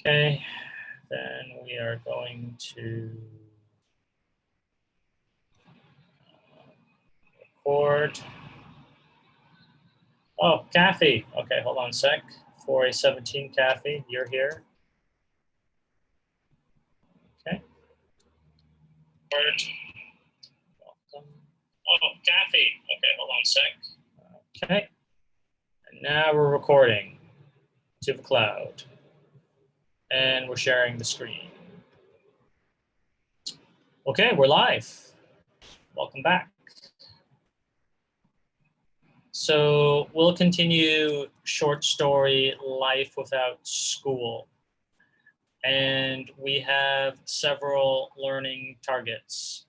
Okay, then we are going to record. Oh, Kathy. Okay, hold on a sec. 4A17, Kathy, you're here. Okay. Welcome. Oh, Kathy. Okay, hold on a sec. Okay. And now we're recording to the cloud. And we're sharing the screen. Okay, we're live. Welcome back. So we'll continue short story Life Without School. And we have several learning targets.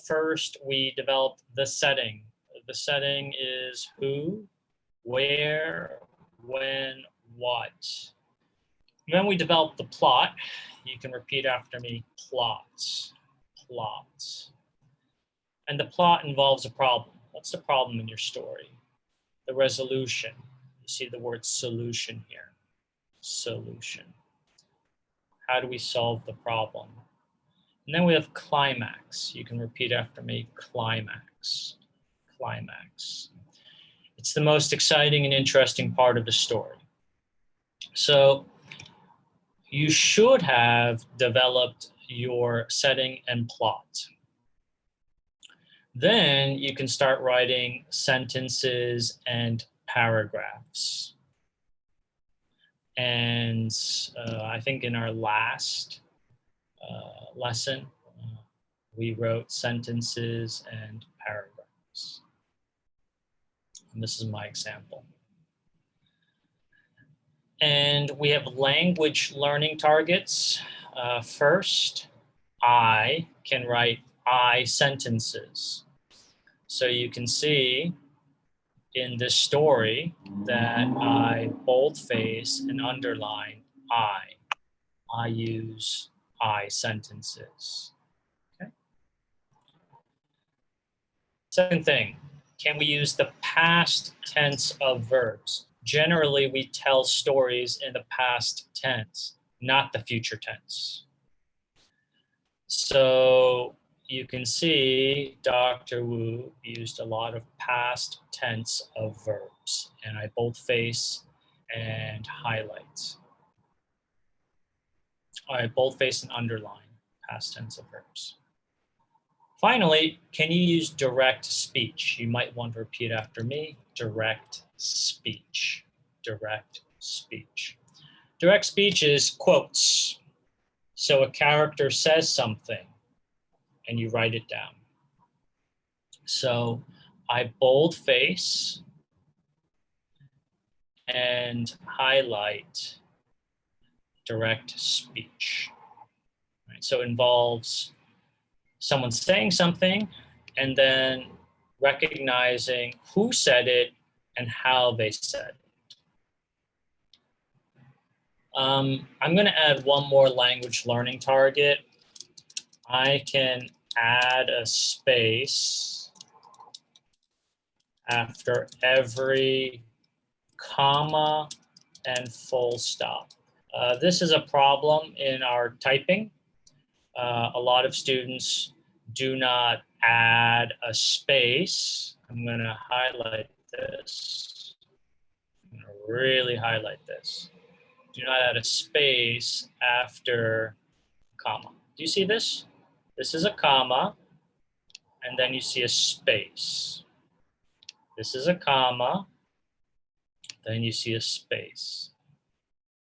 First, we developed the setting. The setting is who, where, when, what. Then we developed the plot. You can repeat after me, plot. And the plot involves a problem. What's the problem in your story? The resolution. You see the word solution here. Solution. How do we solve the problem? And then we have climax. You can repeat after me, climax. It's the most exciting and interesting part of the story. So you should have developed your setting and plot. Then you can start writing sentences and paragraphs. And I think in our last lesson, we wrote sentences and paragraphs. And this is my example. And we have language learning targets. First, I can write I sentences. So you can see in this story that I boldface and underline I. I use I sentences. Okay. Second thing, can we use the past tense of verbs? Generally, we tell stories in the past tense, not the future tense. So you can see Dr. Wu used a lot of past tense of verbs, and I boldface and highlight. I boldface and underline past tense of verbs. Finally, can you use direct speech? You might want to repeat after me, direct speech, direct speech. Direct speech is quotes. So a character says something and you write it down. So I boldface and highlight direct speech. Right? So it involves someone saying something and then recognizing who said it and how they said it. I'm going to add one more language learning target. I can add a space after every comma and full stop. This is a problem in our typing. A lot of students do not add a space. I'm going to highlight this. I'm going to really highlight this. Do not add a space after comma. Do you see this? This is a comma, and then you see a space. This is a comma, then you see a space.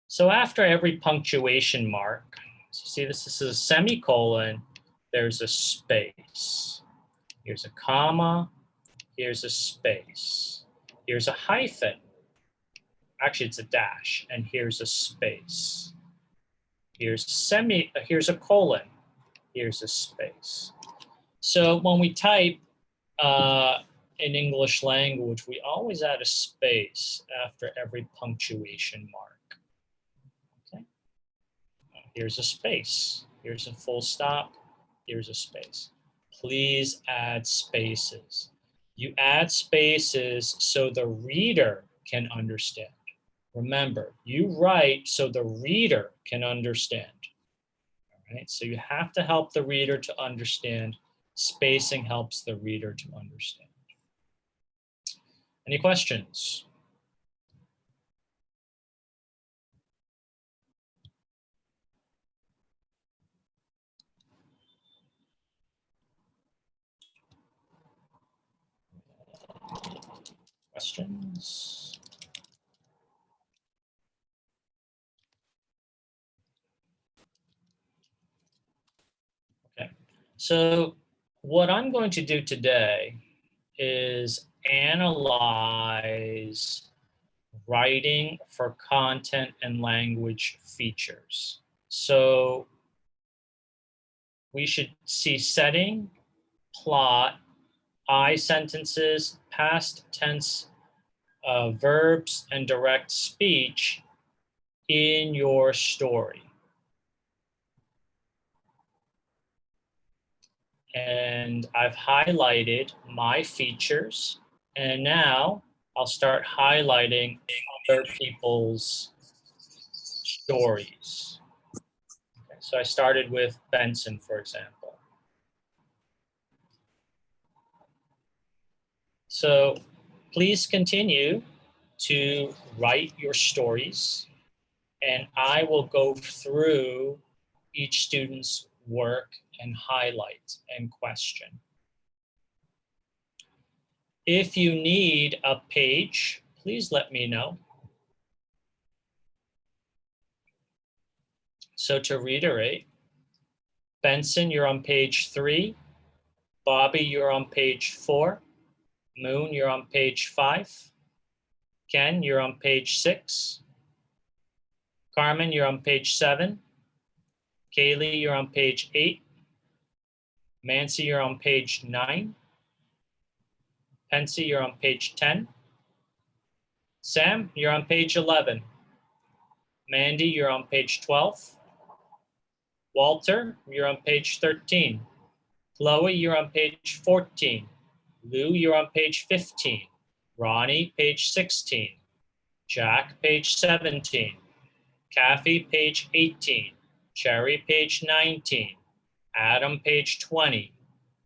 So after every punctuation mark, so see this is a semicolon, there's a space. Here's a comma, here's a space. Here's a hyphen. Actually, it's a dash, and here's a space. Here's a colon, here's a space. So when we type in English language, we always add a space after every punctuation mark. Okay. Here's a space. Here's a full stop. Here's a space. Please add spaces. You add spaces so the reader can understand. Remember, you write so the reader can understand. All right? So you have to help the reader to understand. Spacing helps the reader to understand. Any questions? Questions? Okay. So what I'm going to do today is analyze writing for content and language features. So we should see setting, plot, I sentences, past tense verbs, and direct speech in your story. And I've highlighted my features, and now I'll start highlighting other people's stories. Okay, so I started with Benson, for example. So please continue to write your stories, and I will go through each student's work and highlight and question. If you need a page, please let me know. So to reiterate, Benson, you're on page 3. Bobby, you're on page 4. Moon, you're on page 5. Ken, you're on page 6. Carmen, you're on page 7. Kaylee, you're on page 8. Mancy, you're on page 9. Pensy, you're on page 10. Sam, you're on page 11. Mandy, you're on page 12. Walter, you're on page 13. Chloe, you're on page 14. Lou, you're on page 15. Ronnie, page 16. Jack, page 17. Kathy, page 18. Cherry, page 19. Adam, page 20.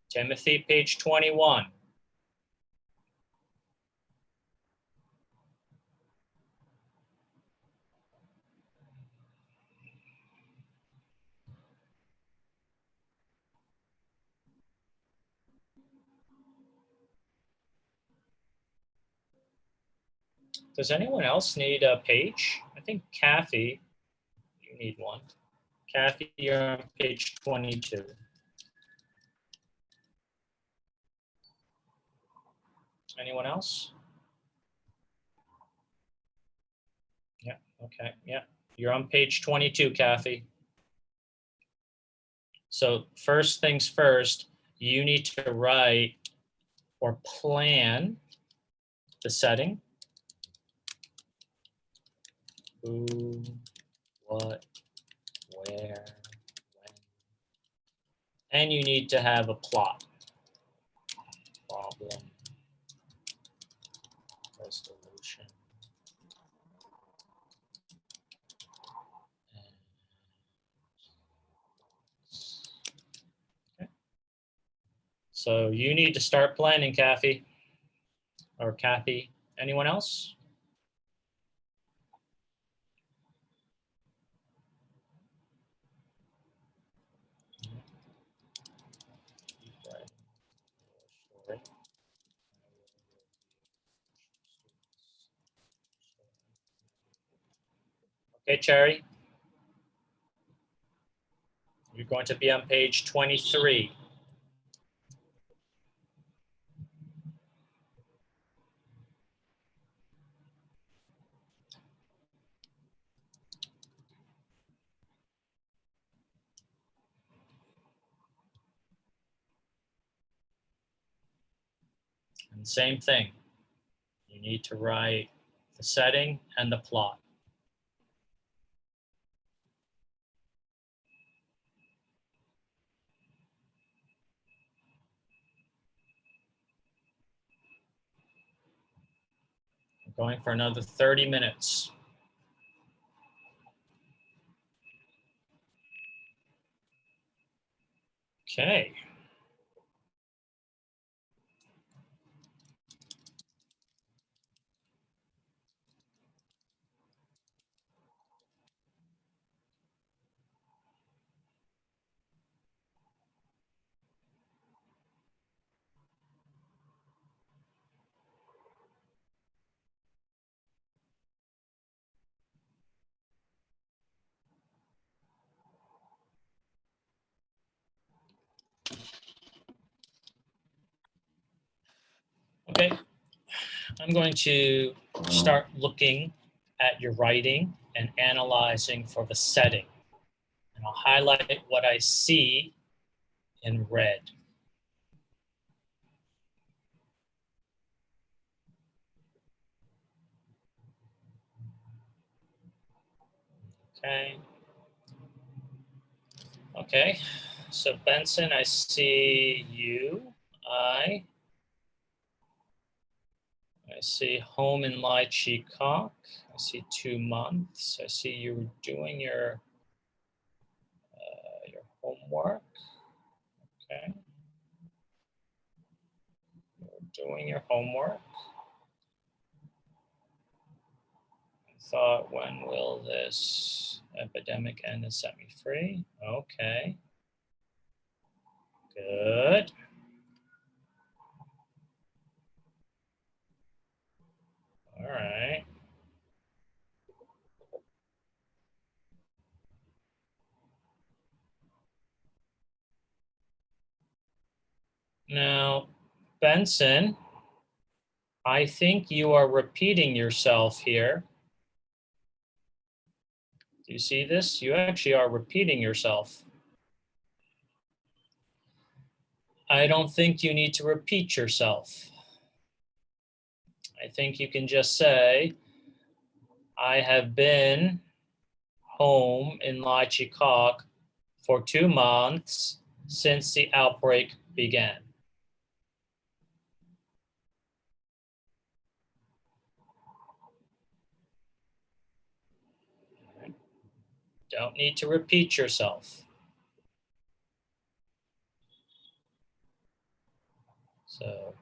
Timothy, page 21. Does anyone else need a page? I think Kathy, you need one. Kathy, you're on page 22. Anyone else? Yeah, okay, yeah. You're on page 22, Kathy. So first things first, you need to write or plan the setting. Who, what, where, when. And you need to have a plot. Problem, resolution. Okay. So you need to start planning, Kathy. Or Kathy. Anyone else? Okay, Cherry. You're going to be on page 23. And same thing. You need to write the setting and the plot. We're going for another 30 minutes. Okay. Okay, I'm going to start looking at your writing and analyzing for the setting. And I'll highlight what I see in red. Okay. Okay, so Benson, I see you. I see home in Lai Chi Kok. I see 2 months. I see you doing your homework. Okay, you're doing your homework. I thought, when will this epidemic end and set me free? Okay, good. All right. Now, Benson, I think you are repeating yourself here. Do you see this? You actually are repeating yourself. I don't think you need to repeat yourself. I think you can just say, I have been home in Lai Chi Kok for 2 months since the outbreak began. Don't need to repeat yourself. So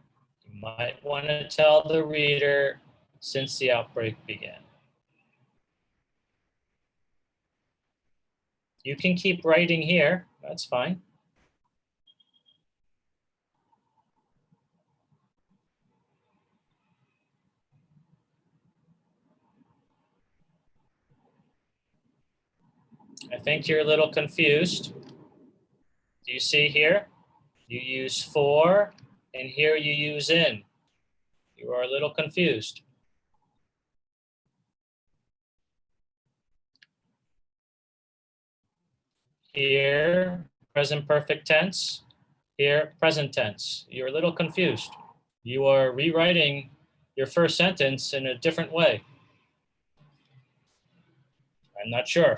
you might want to tell the reader since the outbreak began. You can keep writing here, that's fine. I think you're a little confused. Do you see here? You use for, and here you use in. You are a little confused. Here, present perfect tense. Here, present tense. You're a little confused. You are rewriting your first sentence in a different way. I'm not sure.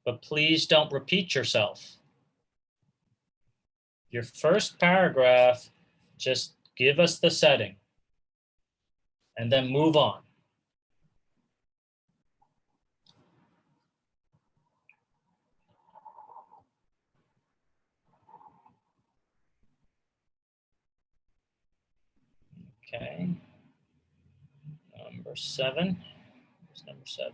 But please don't repeat yourself. Your first paragraph, just give us the setting and then move on. Okay. Number 7. What's number 7?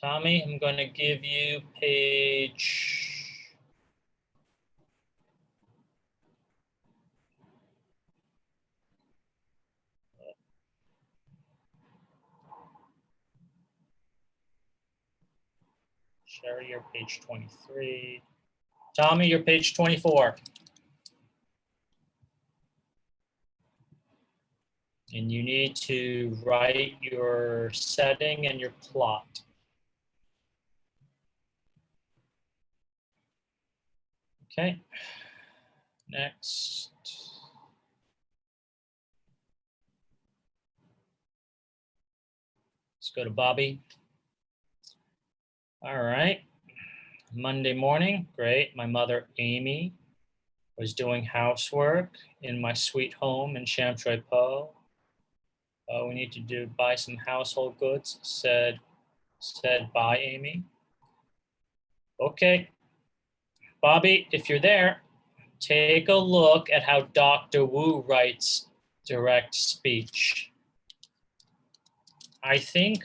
Tommy, I'm going to give you page. Sherry, you're page 23. Tommy, you're page 24. And you need to write your setting and your plot. Okay. Next. Let's go to Bobby. All right. Monday morning, great. My mother, Amy, was doing housework in my sweet home in Chamtrepo. We need to buy some household goods, said bye, Amy. Okay, Bobby, if you're there, take a look at how Dr. Wu writes direct speech. I think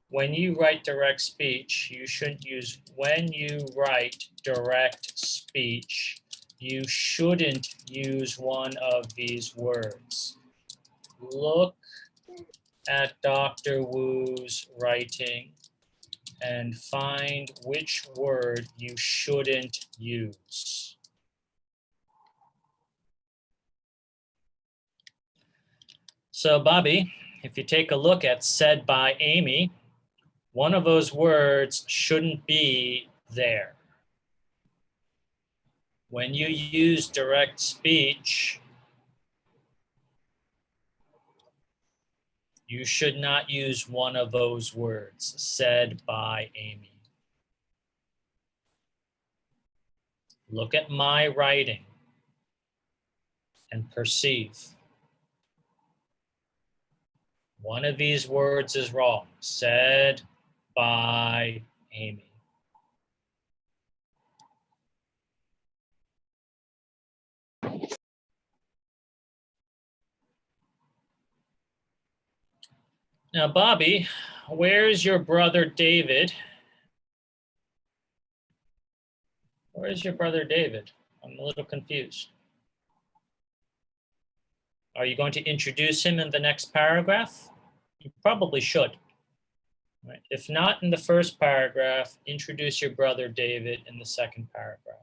when you write direct speech, you shouldn't use when you write direct speech, you shouldn't use one of these words. Look at Dr. Wu's writing and find which word you shouldn't use. So, Bobby, if you take a look at said by Amy, one of those words shouldn't be there. When you use direct speech, you should not use one of those words, said by Amy. Look at my writing and perceive. One of these words is wrong, said by Amy. Now, Bobby, where's your brother David? Where's your brother David? I'm a little confused. Are you going to introduce him in the next paragraph? You probably should. Right? If not in the first paragraph, introduce your brother David in the second paragraph.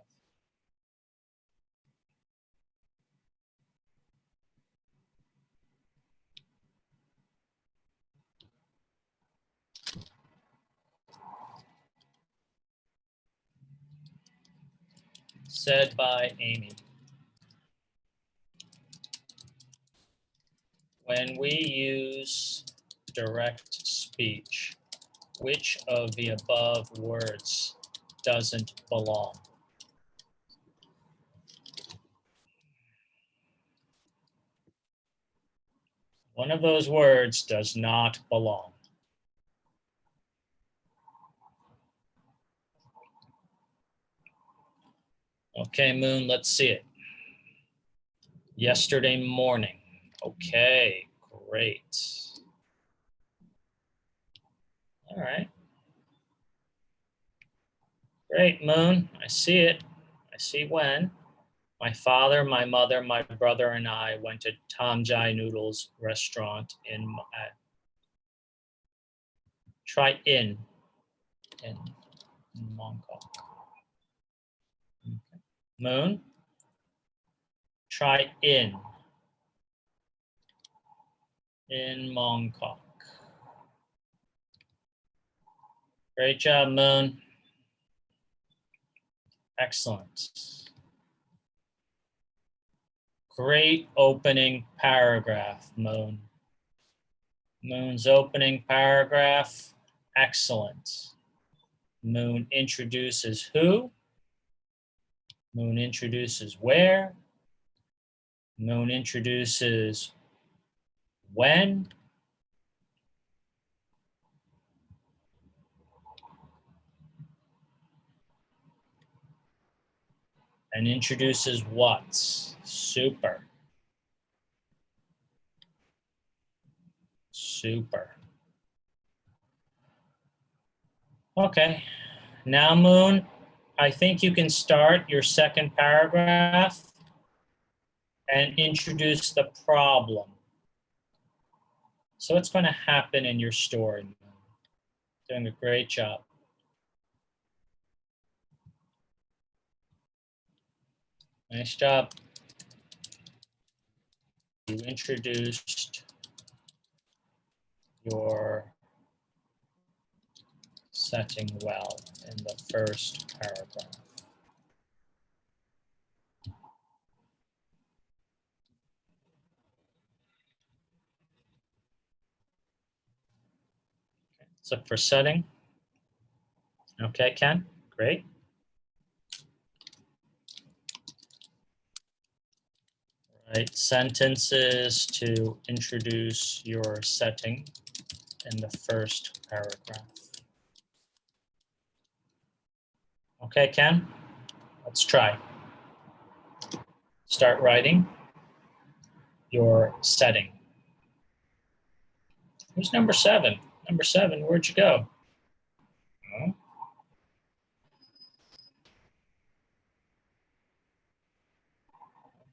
Said by Amy. When we use direct speech, which of the above words doesn't belong? One of those words does not belong. Okay, Moon, let's see it. Yesterday morning. Okay, great. All right. Great, Moon. I see it. I see when. My father, my mother, my brother, and I went to Tom Jai Noodles restaurant in try in Mongkok. Okay. Moon. Try in Mongkok. Great job, Moon. Excellent. Great opening paragraph, Moon. Moon's opening paragraph, excellent. Moon introduces who? Moon introduces where? Moon introduces when? And introduces what? Super. Super. Okay, now Moon, I think you can start your second paragraph and introduce the problem. So what's going to happen in your story? Doing a great job. Nice job. You introduced your setting well in the first paragraph. So for setting, Okay, Ken, great. Right, sentences to introduce your setting in the first paragraph. Okay, Ken, let's try. Start writing your setting. Who's number 7? Number 7, where'd you go? Oh.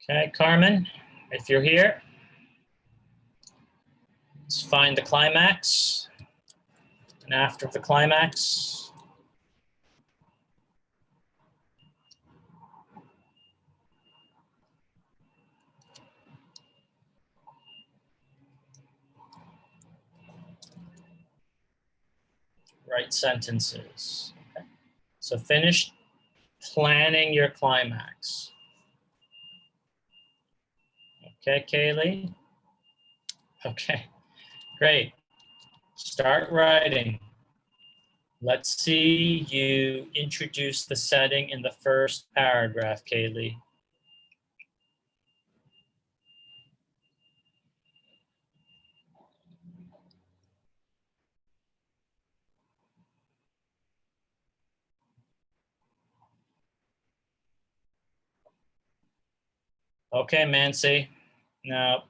Okay, Carmen, if you're here, let's find the climax. And after the climax, write sentences. Okay. So finish planning your climax. Okay, Kaylee? Okay, great. Start writing. Let's see you introduce the setting in the first paragraph, Kaylee. Okay, Mancy. Now,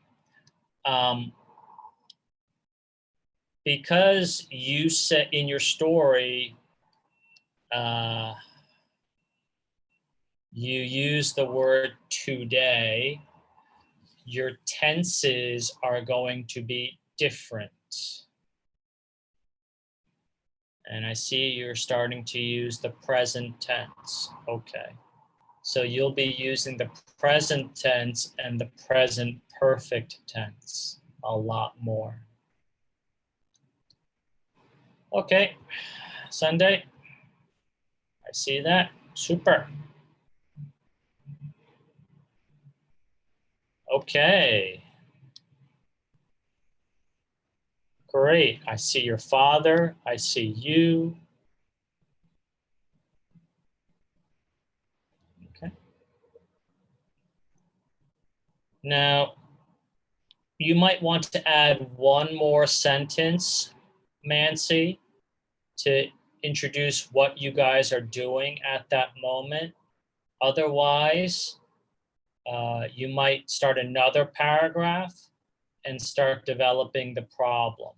because you said in your story, you use the word today, your tenses are going to be different. And I see you're starting to use the present tense. Okay. So you'll be using the present tense and the present perfect tense a lot more. Okay, Sunday. I see that. Super. Okay. Great. I see your father. I see you. Okay. Now, you might want to add one more sentence, Mancy, to introduce what you guys are doing at that moment. Otherwise, you might start another paragraph and start developing the problem.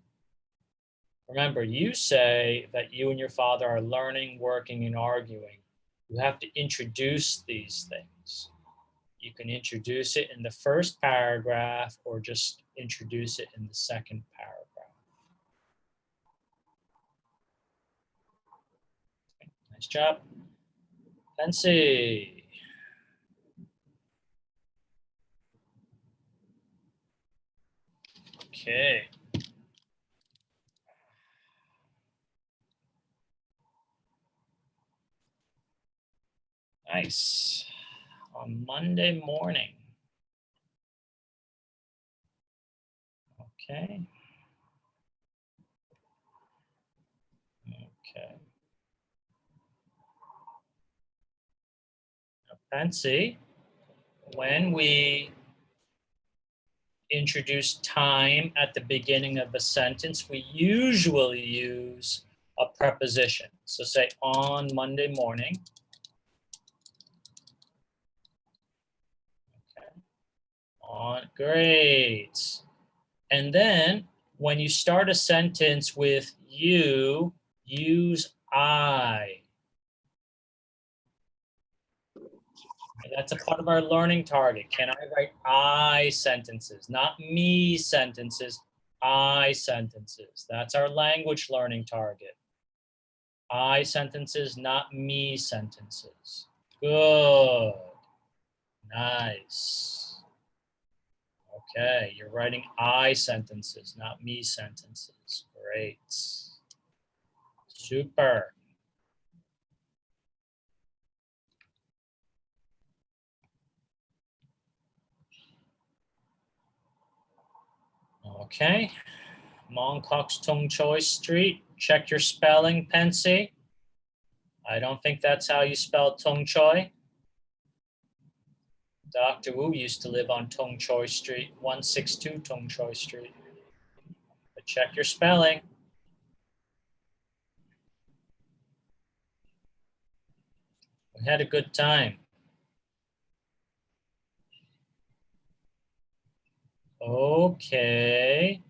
Remember, you say that you and your father are learning, working, and arguing. You have to introduce these things. You can introduce it in the first paragraph or just introduce it in the second paragraph. Okay, nice job. Fancy. Okay. Nice. On Monday morning. Okay. Okay. Fancy. When we introduce time at the beginning of a sentence, we usually use a preposition. So say on Monday morning. Okay. On, great. And then when you start a sentence with you, use I. That's a part of our learning target. Can I write I sentences, not me sentences, I sentences. That's our language learning target. I sentences, not me sentences. Good. Nice. Okay, you're writing I sentences, not me sentences. Great. Super. Okay. Mong Koks Tung Choi Street. Check your spelling, Pensy. I don't think that's how you spell Tung Choi. Dr. Wu used to live on Tung Choi Street, 162 Tung Choi Street. But check your spelling. We had a good time. Okay.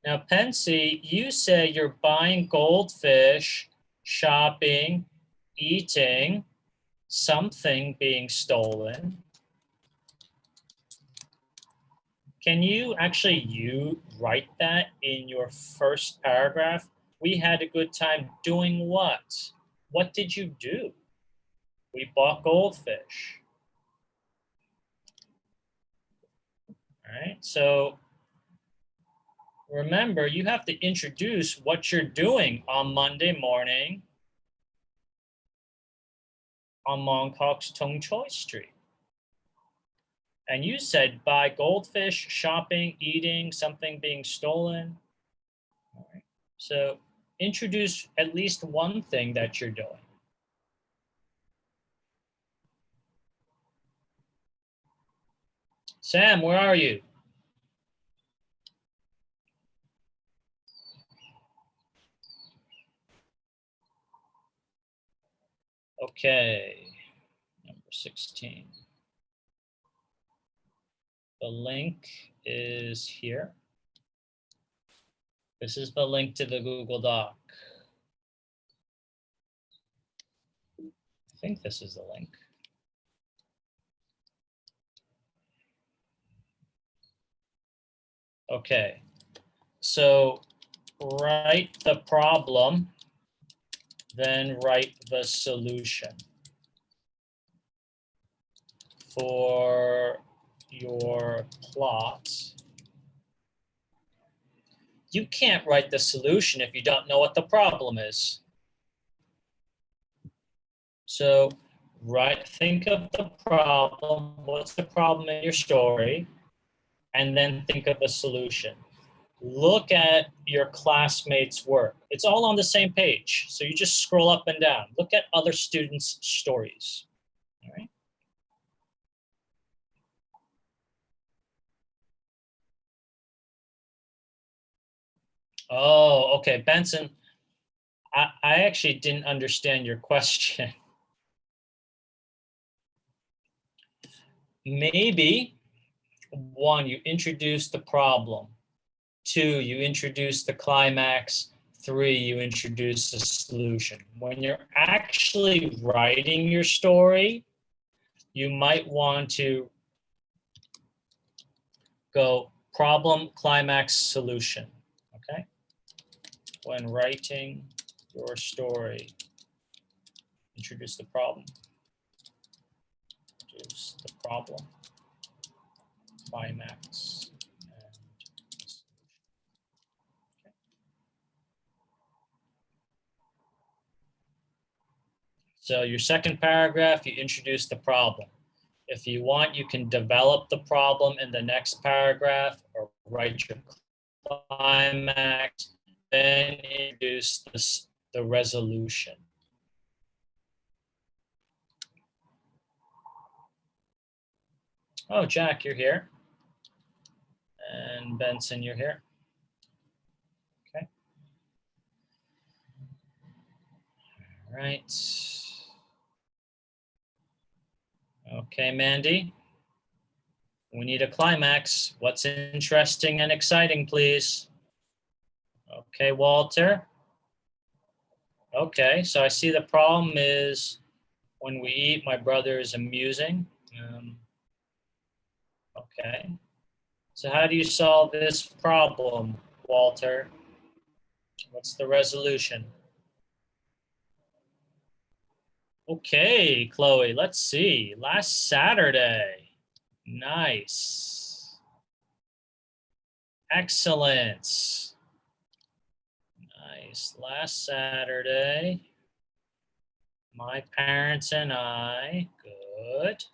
Now, Pensy, you say you're buying goldfish, shopping, eating, something being stolen. Can you write that in your first paragraph? We had a good time doing what? What did you do? We bought goldfish. All right, so remember, you have to introduce what you're doing on Monday morning on Mongkok's Tung Choi Street. And you said buy goldfish, shopping, eating, something being stolen. All right. So introduce at least one thing that you're doing. Sam, where are you? Okay, number 16. The link is here. This is the link to the Google Doc. I think this is the link. Okay, so write the problem, then write the solution for your plot. You can't write the solution if you don't know what the problem is. So think of the problem, what's the problem in your story, and then think of a solution. Look at your classmates' work. It's all on the same page. So you just scroll up and down. Look at other students' stories. All right. Oh, okay. Benson, I actually didn't understand your question. Maybe, one, you introduce the problem. Two, you introduce the climax. Three, you introduce the solution. When you're actually writing your story, you might want to go problem, climax, solution, okay? When writing your story, introduce the problem, climax, and solution. Okay. So your second paragraph, you introduce the problem. If you want, you can develop the problem in the next paragraph or write your climax, then introduce the resolution. Oh, Jack, you're here. And Benson, you're here. Okay. All right. Okay, Mandy. We need a climax. What's interesting and exciting, please? Okay, Walter. Okay, so I see the problem is when we eat, my brother is amusing. Okay. So how do you solve this problem, Walter? What's the resolution? Okay, Chloe, let's see. Last Saturday. Nice. Excellent. Nice. Last Saturday, my parents and I, good.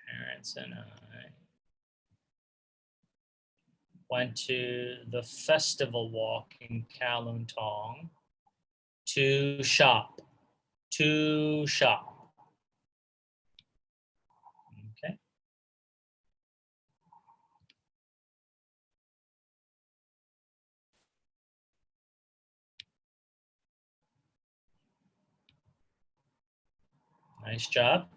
Parents and I went to the festival walk in Kowloon Tong. To shop. To shop. Okay. Nice job.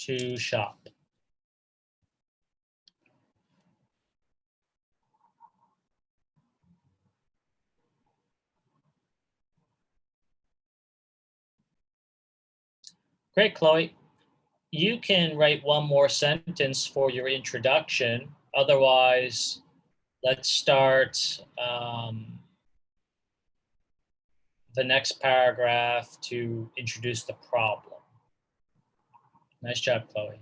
To shop. Great, Chloe. You can write one more sentence for your introduction. Otherwise, let's start the next paragraph to introduce the problem. Nice job, Chloe.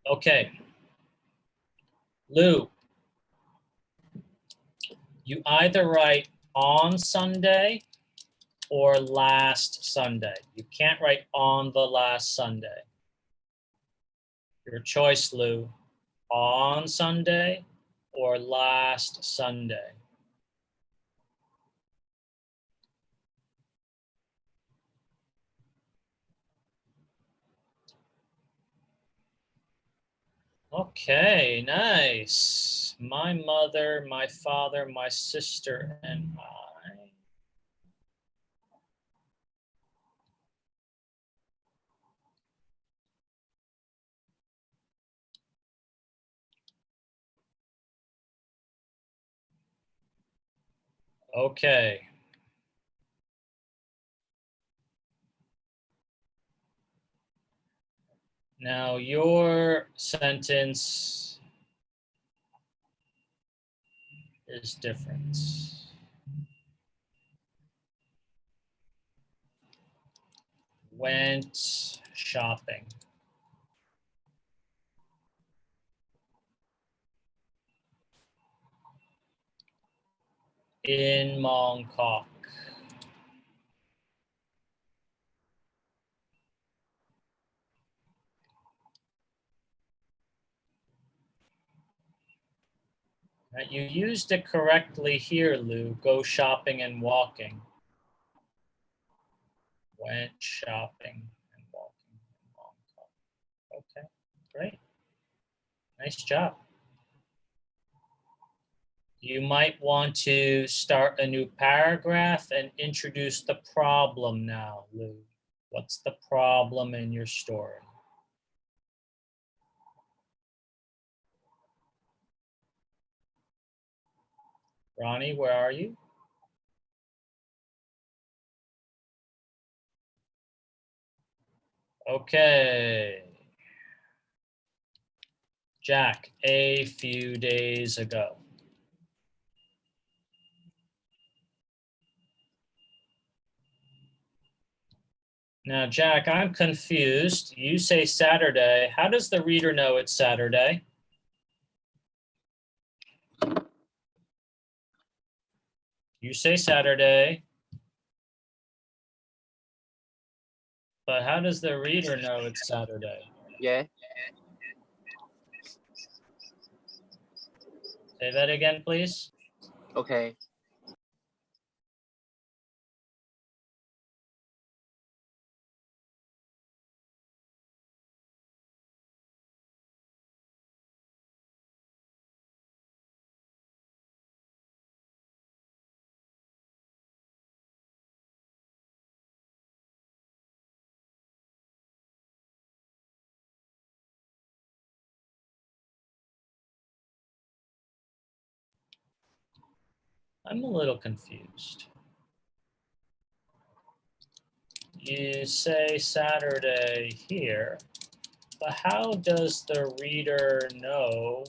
Okay. Lou, you either write on Sunday or last Sunday. You can't write on the last Sunday. Your choice, Lou. On Sunday or last Sunday. Okay, nice. My mother, my father, my sister, and I. Okay. Now your sentence is different. Went shopping. In Mongkok. You used it correctly here, Lou. Go shopping and walking. Went shopping and walking in Mongkok. Okay, great. Nice job. You might want to start a new paragraph and introduce the problem now, Lou. What's the problem in your story? Ronnie, where are you? Okay. Jack, a few days ago. Now, Jack, I'm confused. You say Saturday. How does the reader know it's Saturday? You say Saturday. But how does the reader know it's Saturday? Yeah. Say that again, please. Okay. I'm a little confused. You say Saturday here, but how does the reader know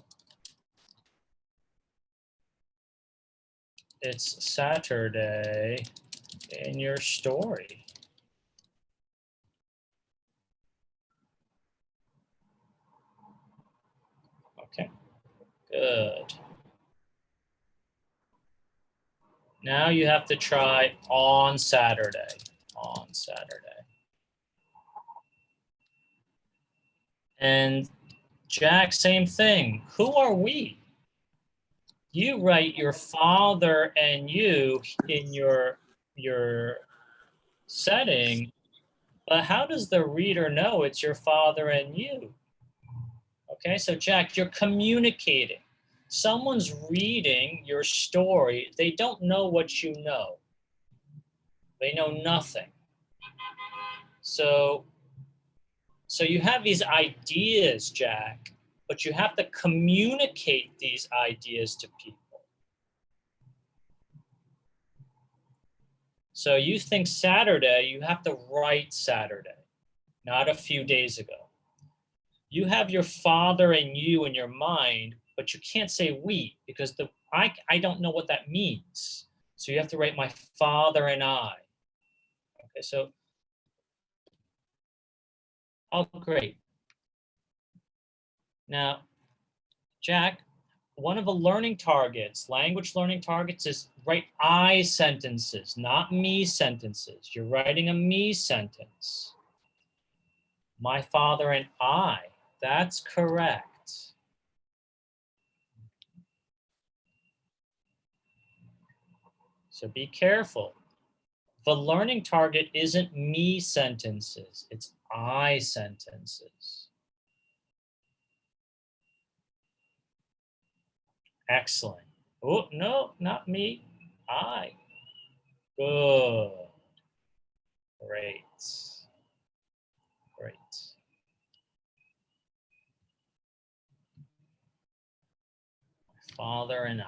it's Saturday in your story? Okay, good. Now you have to try on Saturday. On Saturday. And Jack, same thing. Who are we? You write your father and you in your setting, but how does the reader know it's your father and you? Okay, so Jack, you're communicating. Someone's reading your story. They don't know what you know. They know nothing. So you have these ideas, Jack, but you have to communicate these ideas to people. So you think Saturday, you have to write Saturday, not a few days ago. You have your father and you in your mind, but you can't say we because I don't know what that means. So you have to write my father and I. Okay, so, oh, great. Now, Jack, one of the learning targets, language learning targets, is write I sentences, not me sentences. You're writing a me sentence. My father and I. That's correct. So be careful. The learning target isn't me sentences, it's I sentences. Excellent. Oh, no, not me. I. Good. Great. Great. Father and I.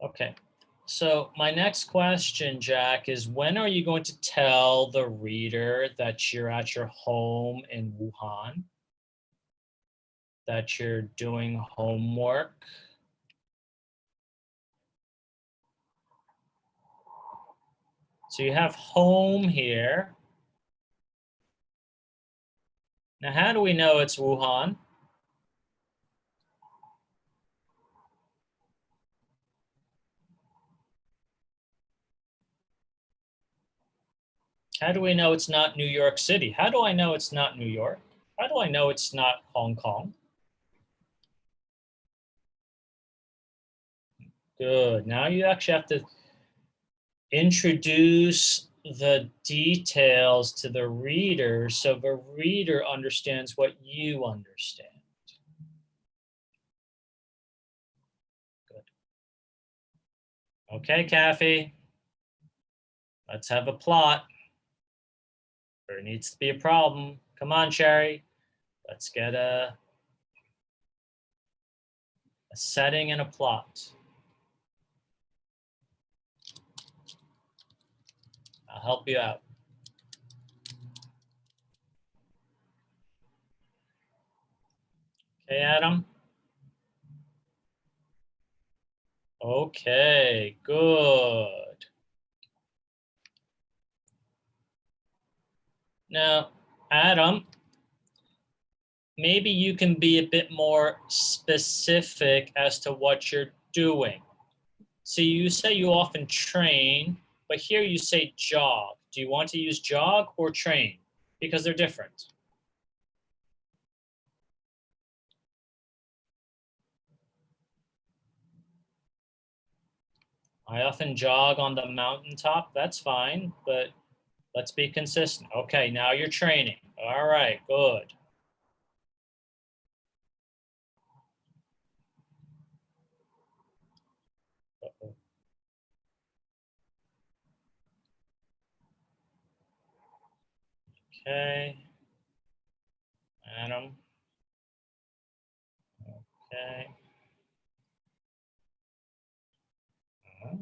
Okay. So my next question, Jack, is when are you going to tell the reader that you're at your home in Wuhan, that you're doing homework? So you have home here. Now, how do we know it's Wuhan? How do we know it's not New York City? How do I know it's not New York? How do I know it's not Hong Kong? Good. Now you actually have to introduce the details to the reader so the reader understands what you understand. Good. Okay, Kathy, let's have a plot. There needs to be a problem. Come on, Sherry. Let's get a setting and a plot. I'll help you out. Okay, Adam? Okay, good. Now, Adam, maybe you can be a bit more specific as to what you're doing. So you say you often train, but here you say jog. Do you want to use jog or train? Because they're different. I often jog on the mountaintop. That's fine, but let's be consistent. Okay, now you're training. All right, good. Uh-oh. Okay. Adam. Okay. Uh-huh.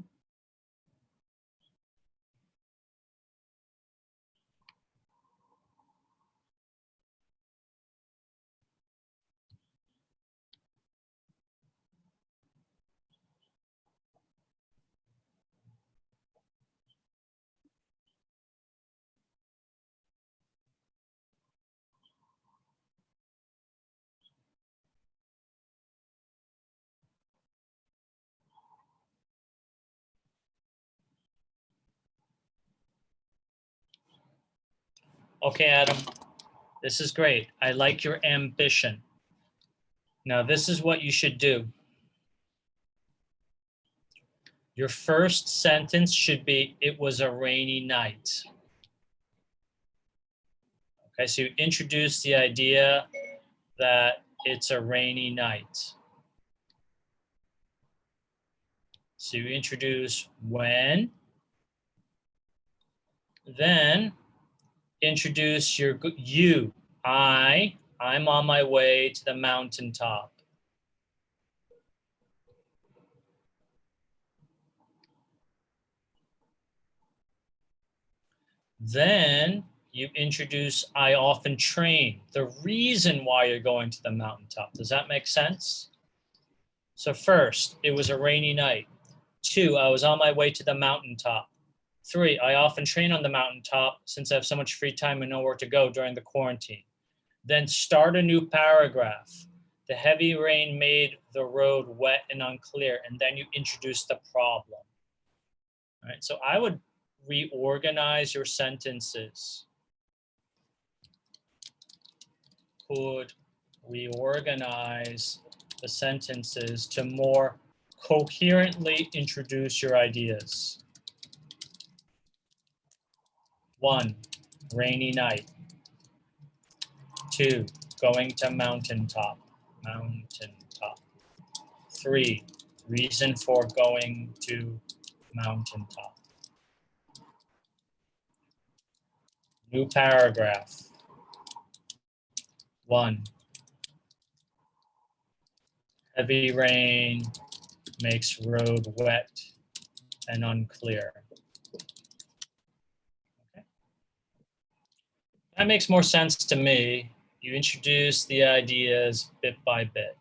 Okay, Adam, this is great. I like your ambition. Now, this is what you should do. Your first sentence should be, it was a rainy night. Okay, so you introduce the idea that it's a rainy night. So you introduce when, then introduce your you. I'm on my way to the mountaintop. Then you introduce I often train, the reason why you're going to the mountaintop. Does that make sense? So first, it was a rainy night. 2, I was on my way to the mountaintop. 3, I often train on the mountaintop since I have so much free time and nowhere to go during the quarantine. Then start a new paragraph. The heavy rain made the road wet and unclear, and then you introduce the problem. All right, so I would reorganize your sentences. Could reorganize the sentences to more coherently introduce your ideas. 1, rainy night. 2, going to mountaintop. 3, reason for going to mountaintop. New paragraph. 1, heavy rain makes road wet and unclear. Okay. That makes more sense to me. You introduce the ideas bit by bit.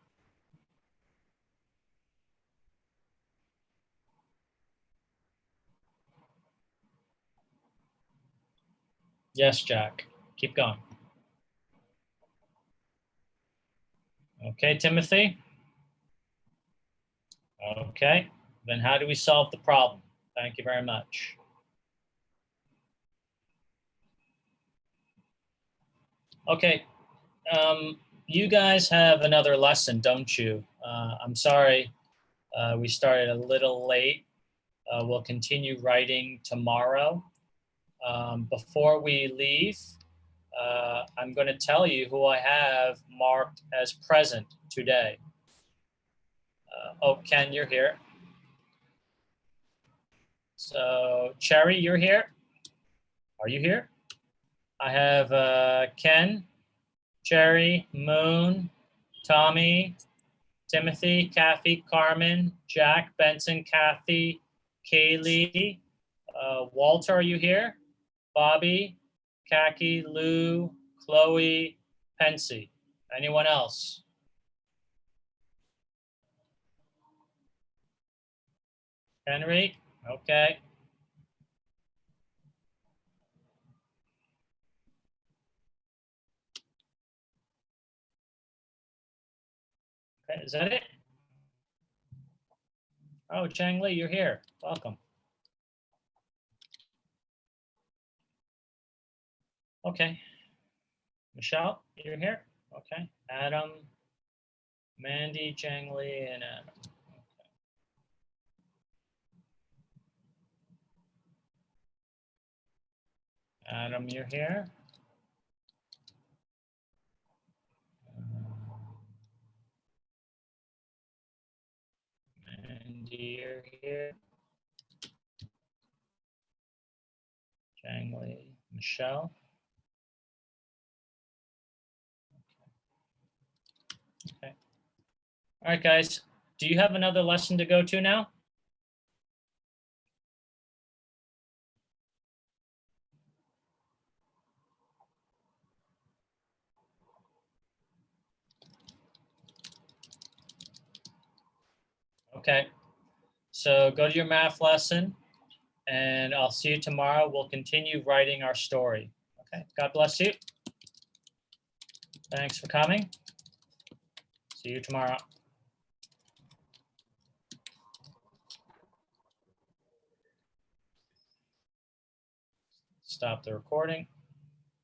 Yes, Jack. Keep going. Okay, Timothy? Okay, then how do we solve the problem? Thank you very much. Okay, you guys have another lesson, don't you? I'm sorry, we started a little late. We'll continue writing tomorrow. Before we leave, I'm going to tell you who I have marked as present today. Oh, Ken, you're here. So, Cherry, you're here? Are you here? I have Ken, Cherry, Moon, Tommy, Timothy, Kathy, Carmen, Jack, Benson, Kathy, Kaylee, Walter, are you here? Bobby, Kaki, Lou, Chloe, Pensy. Anyone else? Henry? Okay. Okay, is that it? Oh, Chang Li, you're here. Welcome. Okay. Michelle, you're here? Okay. Adam, Mandy, Chang Li, and Adam. Adam, you're here? Mandy, you're here? Chang Li, Michelle? Okay. All right, guys. Do you have another lesson to go to now? Okay. So go to your math lesson, and I'll see you tomorrow. We'll continue writing our story. Okay. God bless you. Thanks for coming. See you tomorrow. Stop the recording.